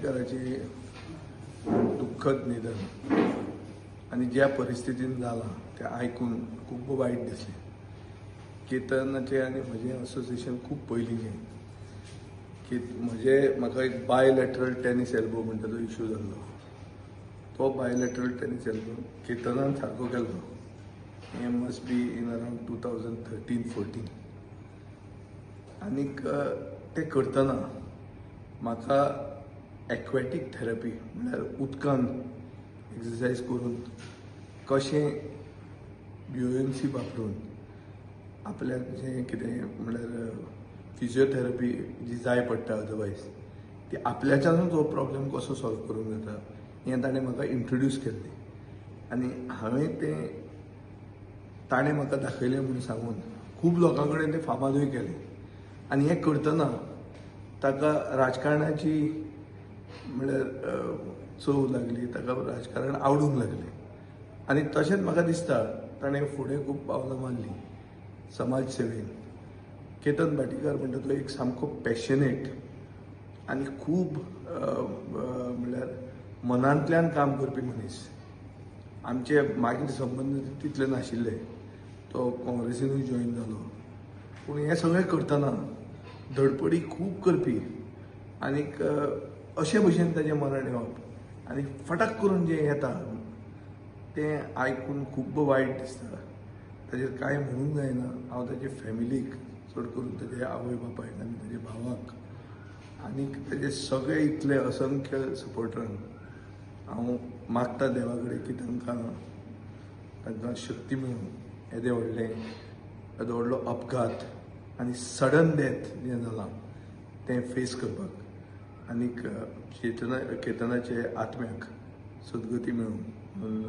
संगीतकाराचे दुःखद निधन आणि ज्या परिस्थितीन जाला ते आयकून खूप वाईट दिसलें. केतनाचे आनी म्हजें असोसिएशन खूब पयलींचें. म्हाका एक बायलॅटरल टेनीस एल्बो म्हणटा तो इश्यू जाल्लो. तो बायलॅटरल टेनीस एल्बो केतनान सारको केल्लो. हें मस्ट बी इन अरावंड 2013-14. आनीक तें करतना म्हाका एक्वेटीक थेरपी म्हळ्यार उदकान एक्सरसायज करून कशें ब्युएन्सी वापरून आपल्याक जें कितें म्हळ्यार फिजिओथेरपी जी जाय पडटा अदरवायज ती आपल्याच्यानूच हो प्रॉब्लेम कसो सॉल्व करूंक जाता हें ताणें म्हाका इंट्रोड्यूस केल्लें. आनी हांवें तें ताणें म्हाका दाखयलें म्हणून सांगून खूब लोकां कडेन तें फामादूय केलें. आनी हें करतना ताका राजकारणाची म्हळ्यार चव लागली, ताका राजकारण आवडूंक लागलें. आनी तशेंच म्हाका दिसता ताणें फुडें खूब पावलां मारलीं समाज सेवेन. केतन भाटीकार म्हणटा तो एक सामको पॅशनेट आनी खूब म्हळ्यार मनांतल्यान काम करपी मनीस. आमचे मागीर संबंद तितले नाशिल्ले. तो काँग्रेसीनूय जॉयन जालो. पूण हें सगळें करतना धडपडी खूब करपी आनीक अशे भशेन ताचें मरण येवप आनी फटाक करून जें येता तें आयकून खूब वायट दिसता. ताचेर कांय म्हणूंक जायना. हांव ताचे फॅमिलीक चड करून ताचे आवय बापायक आनी ताचे भावाक आनीक ताचे सगळे इतले असंख्य सपोर्टरांक हांव मागता देवा कडेन की तांकां शक्ती मेळूं येदें व्हडलो अपघात आनी सडन डेथ जें जालां तें फेस करपाक आनीक केतनाचे आत्म्याक सद्गती मेळूं म्हणून